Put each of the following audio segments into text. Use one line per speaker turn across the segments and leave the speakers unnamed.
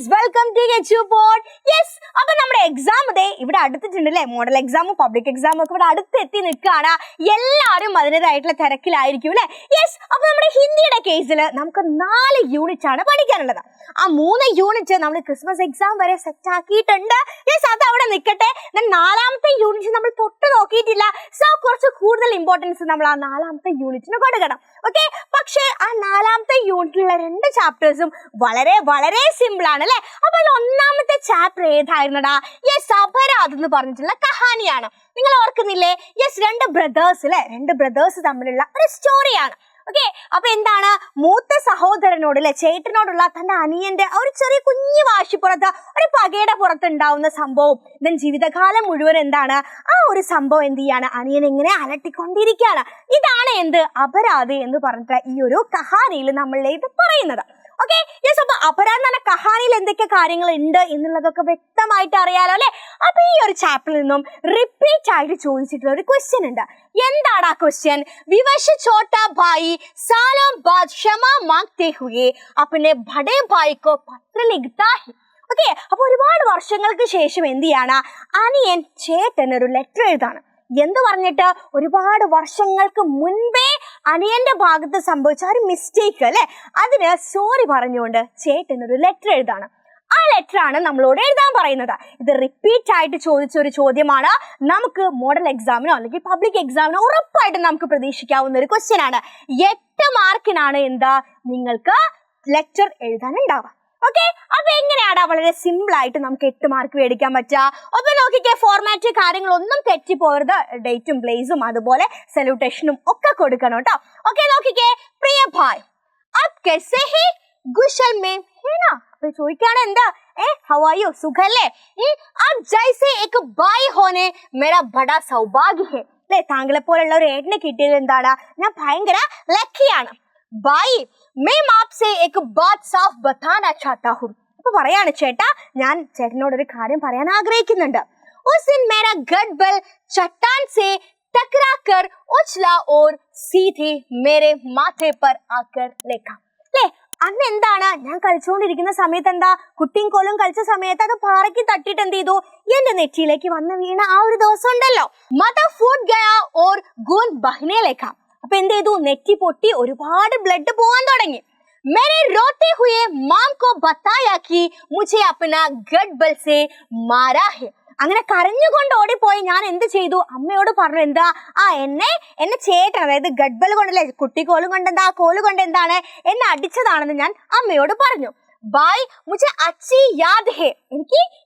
guys, welcome to HUBoard. Yes, അപ്പോൾ നമ്മുടെ exam ഇവിടെ അടുത്തിട്ടുണ്ടല്ലേ. മോഡൽ എക്സാമും പബ്ലിക് എക്സാമും ഒക്കെ ഇവിടെ അടുത്തെത്തി നിൽക്കുകയാണ്. എല്ലാവരും അതിൻ്റെതായിട്ടുള്ള തിരക്കിലായിരിക്കും അല്ലേ. യെസ്, അപ്പോൾ നമ്മുടെ ഹിന്ദിയുടെ കേസിൽ നമുക്ക് 4 യൂണിറ്റ് ആണ് പഠിക്കാനുള്ളത്. ആ 3 യൂണിറ്റ് നമ്മൾ ക്രിസ്മസ് എക്സാം വരെ സെറ്റ് ആക്കിയിട്ടുണ്ട്. യെസ്, അത് അവിടെ നിൽക്കട്ടെ. നാലാമത്തെ യൂണിറ്റ് നമ്മൾ തൊട്ട് നോക്കിയിട്ടില്ല. സോ കുറച്ച് കൂടുതൽ ഇമ്പോർട്ടൻസ് നമ്മൾ ആ 4ാമത്തെ യൂണിറ്റിന് കൊടുക്കണം. ഓക്കെ, പക്ഷേ ആ 4ാമത്തെ യൂണിറ്റിലുള്ള 2 ചാപ്റ്റേഴ്സും വളരെ വളരെ സിമ്പിൾ ആണ് അല്ലേ. അപ്പോൾ ഒന്നാമത്തെ ചാപ്റ്റർ ഏതായിരുന്നടാ? യെസ്, അപരാധ് എന്ന് പറഞ്ഞിട്ടുള്ള കഹാനിയാണ്. നിങ്ങൾ ഓർക്കുന്നില്ലേ? യെസ്, 2 ബ്രദേഴ്സ് അല്ലെ, 2 ബ്രദേഴ്സ് തമ്മിലുള്ള ഒരു സ്റ്റോറിയാണ്. ഓക്കെ, അപ്പൊ എന്താണ്, മൂത്ത സഹോദരനോട് അല്ലെ, ചേട്ടനോടുള്ള തന്റെ അനിയന്റെ ഒരു ചെറിയ കുഞ്ഞു വാശിപ്പുറത്ത്, ഒരു പകയുടെ പുറത്ത് ഉണ്ടാവുന്ന സംഭവം ദെൻ ജീവിതകാലം മുഴുവൻ എന്താണ് ആ ഒരു സംഭവം എന്ത് ചെയ്യാണ്, അനിയൻ എങ്ങനെ അലട്ടിക്കൊണ്ടിരിക്കുകയാണ്. ഇതാണ് എന്ത് അപരാധ് എന്ന് പറഞ്ഞിട്ട് ഈ ഒരു കഹാനിയിൽ നമ്മളിത് പറയുന്നത്. ഓക്കെ, യെസ്, അപ്പൊ അപരാധ് എന്ന് പറഞ്ഞ കഹാനിയിൽ എന്തൊക്കെ കാര്യങ്ങൾ ഉണ്ട് എന്നുള്ളതൊക്കെ വ്യക്തമായിട്ട് അറിയാലോ അല്ലെ. അപ്പൊ ഈ ഒരു ചാപ്റ്ററിൽ നിന്നും റിപ്പീറ്റ് ആയിട്ട് ചോദിച്ചിട്ടുള്ള ഒരു ക്വസ്റ്റ്യൻ ഉണ്ട്. എന്താണ് ആ ക്വസ്റ്റ്യൻ? വിവശ ചോട്ടാ ഭായി സാലോं बाद क्षमा मांगते हुए अपने बड़े भाई को पत्र लिखता है. ഓക്കെ, അപ്പൊ ഒരുപാട് വർഷങ്ങൾക്ക് ശേഷം എന്ത് ചെയ്യാണ്, അനിയൻ ചേട്ടന് ഒരു ലെറ്റർ എഴുതാണ്. എന്ത് പറഞ്ഞിട്ട്? ഒരുപാട് വർഷങ്ങൾക്ക് മുൻപേ അനിയന്റെ ഭാഗത്ത് സംഭവിച്ച ഒരു മിസ്റ്റേക്ക് അല്ലെ, അതിന് സോറി പറഞ്ഞുകൊണ്ട് ചേട്ടനൊരു ലെറ്റർ എഴുതാണ്. ആ ലെറ്റർ ആണ് നമ്മളോട് എഴുതാൻ പറയുന്നത്. ഇത് റിപ്പീറ്റ് ആയിട്ട് ചോദിച്ച ഒരു ചോദ്യമാണ്. നമുക്ക് മോഡൽ എക്സാമിനോ അല്ലെങ്കിൽ പബ്ലിക് എക്സാമിനോ ഉറപ്പായിട്ടും നമുക്ക് പ്രതീക്ഷിക്കാവുന്ന ഒരു ക്വസ്റ്റ്യൻ ആണ്. 8 മാർക്കിനാണ് എന്താ നിങ്ങൾക്ക് ലെറ്റർ എഴുതാനുണ്ടാവുക. ഓക്കെ, അപ്പൊ എങ്ങനെയാണ് വളരെ സിമ്പിൾ ആയിട്ട് നമുക്ക് 8 മാർക്ക് മേടിക്കാൻ പറ്റുക? അപ്പൊ നോക്കിക്കേ, ഫോർമാറ്റ് കാര്യങ്ങളൊന്നും തെറ്റിപ്പോരുത്. ഡേറ്റും പ്ലേസും അതുപോലെ സല്യൂട്ടേഷനും ഒക്കെ കൊടുക്കണം കേട്ടോ. ഓക്കെ, നോക്കിക്കേ, പ്രിയ ഭായ് അബ് കൈസേ ഹേ കുശൽ മേ ഹേനാ. അപ്പൊ ചോദിക്കാണ് എന്താ, ഹൗ ആർ യു, സുഖല്ലേ? അബ് ജൈസേ ഏക് ഭായ് ഹോനെ മേരാ ബഡാ സൗഭാഗ്യ ഹേ. അല്ലെ, താങ്കളെ പോലുള്ള ഒരു ഏട്ടനെ കിട്ടിയത് എന്താണ്, ഞാൻ ഭയങ്കര ലക്കിയാണ്. ഭായ് मैं आपसे एक बात साफ बताना चाहता हूँ. അപ്പൊ പറയാണ്, ചേട്ടാ ഞാൻ ചേട്ടനോട് ഒരു കാര്യം പറയാൻ ആഗ്രഹിക്കുന്നുണ്ട്. उस दिन मेरा गढ़बल चट्टान से टकराकर उछला और सीधे मेरे माथे पर आकर लेखा. അല്ലേ, അന്ന് എന്താണ്, ഞാൻ കളിച്ചുകൊണ്ടിരിക്കുന്ന സമയത്ത് എന്താ, കുട്ടിയും കോലും കളിച്ച സമയത്ത് അത് പാറയ്ക്ക് തട്ടിട്ട് എന്ത് ചെയ്തു, എന്റെ നെറ്റിയിലേക്ക് വന്ന് വീണ ആ ഒരു ദിവസം ഉണ്ടല്ലോ. മത ഫൂട്ട് ഗയാ ഓർ ഗൂൻ ബഹ്നെ ലേഖ. അപ്പൊ എന്ത് ചെയ്തു, നെറ്റി പൊട്ടി ഒരുപാട് ബ്ലഡ് പോവാൻ തുടങ്ങി. मैंने रोते हुए माम को बताया कि मुझे अपना गढ़बल से मारा है. അങ്ങനെ കരഞ്ഞുകൊണ്ട് ഓടിപ്പോയി ഞാൻ എന്ത് ചെയ്തു, അമ്മയോട് പറഞ്ഞു എന്താ, എന്നെ ചേട്ടൻ, അതായത് ഗഡ്ബൽ കൊണ്ടല്ലേ, കുട്ടിക്കോലും കൊണ്ട് എന്താ, കോല് കൊണ്ട് എന്താണ് എന്നെ അടിച്ചതാണെന്ന് ഞാൻ അമ്മയോട് പറഞ്ഞു. ബായ് മുझे अच्छी याद है.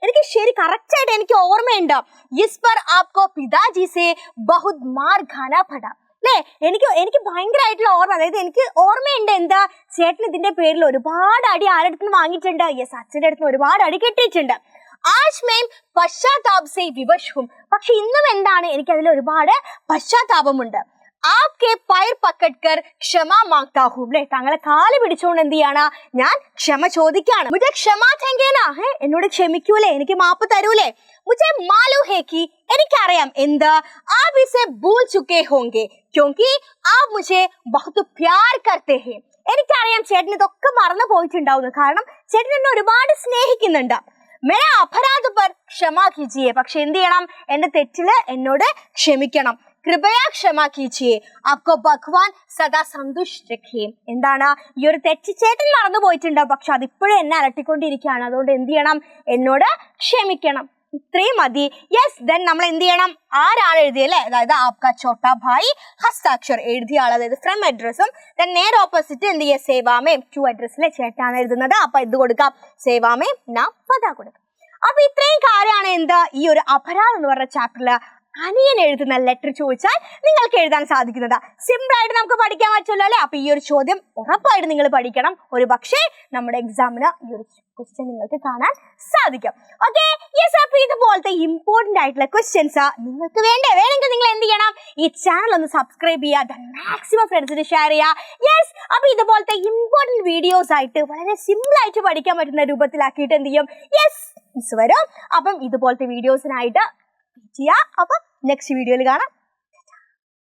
എനിക്ക് ശരി കറക്റ്റ് ആയിട്ട് എനിക്ക് ഓർമ്മയുണ്ട്. ഇസ് पर आपको पिताजी से बहुत मार खाना पड़ा. അല്ലേ, എനിക്ക് ഭയങ്കരമായിട്ടുള്ള ഓർമ്മ, അതായത് എനിക്ക് ഓർമ്മയുണ്ട് എന്താ, ചേട്ടൻ ഇതിന്റെ പേരിൽ ഒരുപാട് അടി ആരുടെ അടുത്ത് വാങ്ങിയിട്ടുണ്ട്. യെസ്, അച്ഛൻ്റെ അടുത്ത് ഒരുപാട് അടി കിട്ടിയിട്ടുണ്ട്. ആജ് മേം പശ്ചാത്താപ് സേ വിവശ് ഹും. പക്ഷെ ഇന്നും എന്താണ്, എനിക്ക് അതിൽ ഒരുപാട് പശ്ചാത്താപമുണ്ട്. ആപ്കെ പയർ പക്കട്കർ ക്ഷമ മാങ്താ ഹൂം. അല്ലെ, താങ്കളെ കാല് പിടിച്ചുകൊണ്ട് എന്ത് ചെയ്യാണ്, ഞാൻ ക്ഷമ ചോദിക്കാണ്. മുझे ക്ഷമ തേങ്കേനാ, എന്നോട് ക്ഷമിക്കൂലേ, എനിക്ക് മാപ്പ് തരൂലേ. മുझे മാലൂം ഹേ കി, എനിക്കറിയാം എന്ത്, ആപ് ഇസെ ഭൂൽ ചുക്കേ ഹോംഗെ ക്യോങ്കി ആപ് മുझे बहुत प्यार करते हैं. എനിക്കറിയാം ചേട്ടൻ ഇതൊക്കെ മറന്നു പോയിട്ടുണ്ടാവുന്നു, കാരണം ചേട്ടൻ എന്നെ ഒരുപാട് സ്നേഹിക്കുന്നുണ്ട്. മേരാ അപരാധ് പർ ക്ഷമ കീജിയെ. പക്ഷെ എന്ത് ചെയ്യണം, എന്റെ തെറ്റില് എന്നോട് ക്ഷമിക്കണം. കൃപയാ ക്ഷമ കീജിയെ, ആപ്കോ ഭഗവാൻ സദാ സന്തുഷ്ട രഖേ. എന്താണ്, ഈ ഒരു തെറ്റ് ചേട്ടൻ മറന്നു പോയിട്ടുണ്ടാവും, പക്ഷെ അതിപ്പോഴും എന്നെ അലട്ടിക്കൊണ്ടിരിക്കുകയാണ്. അതുകൊണ്ട് എന്ത് ചെയ്യണം, എന്നോട് ക്ഷമിക്കണം. ഇത്രയും മതി. യെസ്, ദെൻ നമ്മൾ എന്ത് ചെയ്യണം, ആരാണ് എഴുതിയല്ലേ, അതായത് ആപ്കാ ചോട്ടാ ഭായി ഹസ്താക്ഷർ എഴുതിയ ആൾ, അതായത് ഫ്രം അഡ്രസ്സും ദെൻ നേരെ ഓപ്പോസിറ്റ് എന്ത് ചെയ്യുക, സേവാമേം ടു അഡ്രസ്സിലെ ചേട്ടാണ് എഴുതുന്നത്. അപ്പൊ ഇത് കൊടുക്കാം, സേവാമേം നാം പതാ കൊടുക്കാം. അപ്പൊ ഇത്രയും കാര്യമാണ് എന്താ ഈ ഒരു അപരാധ് എന്ന് പറഞ്ഞ ചാപ്റ്ററിൽ അനിയൻ എഴുതുന്ന ലെറ്റർ ചോദിച്ചാൽ നിങ്ങൾക്ക് എഴുതാൻ സാധിക്കുന്നത്. സിമ്പിൾ ആയിട്ട് നമുക്ക് പഠിക്കാൻ പറ്റുമല്ലോ അല്ലെ. അപ്പൊ ഈ ഒരു ചോദ്യം ഉറപ്പായിട്ട് നിങ്ങൾ പഠിക്കണം. ഒരു പക്ഷേ നമ്മുടെ എക്സാമിന് ഈ ഒരു ക്വസ്റ്റ്യൻ നിങ്ങൾക്ക് കാണാൻ സാധിക്കും. ഓക്കെ, യെസ്, അപ്പൊ ഇതുപോലത്തെ ഇമ്പോർട്ടന്റ് ആയിട്ടുള്ള ക്വസ്റ്റ്യൻസ് നിങ്ങൾക്ക് വേണമെങ്കിൽ നിങ്ങൾ എന്ത് ചെയ്യണം, ഈ ചാനൽ ഒന്ന് സബ്സ്ക്രൈബ് ചെയ്യുക, മാക്സിമം ഫ്രണ്ട്സിന് ഷെയർ ചെയ്യുക. യെസ്, അപ്പൊ ഇതുപോലത്തെ ഇമ്പോർട്ടന്റ് വീഡിയോസ് ആയിട്ട് വളരെ സിമ്പിൾ ആയിട്ട് പഠിക്കാൻ പറ്റുന്ന രൂപത്തിലാക്കിയിട്ട് എന്ത് ചെയ്യും, യെസ് മിസ് വരും. അപ്പം ഇതുപോലത്തെ വീഡിയോസിനായിട്ട് ചെയ്യാം. അപ്പം നെക്സ്റ്റ് വീഡിയോയിൽ കാണാം.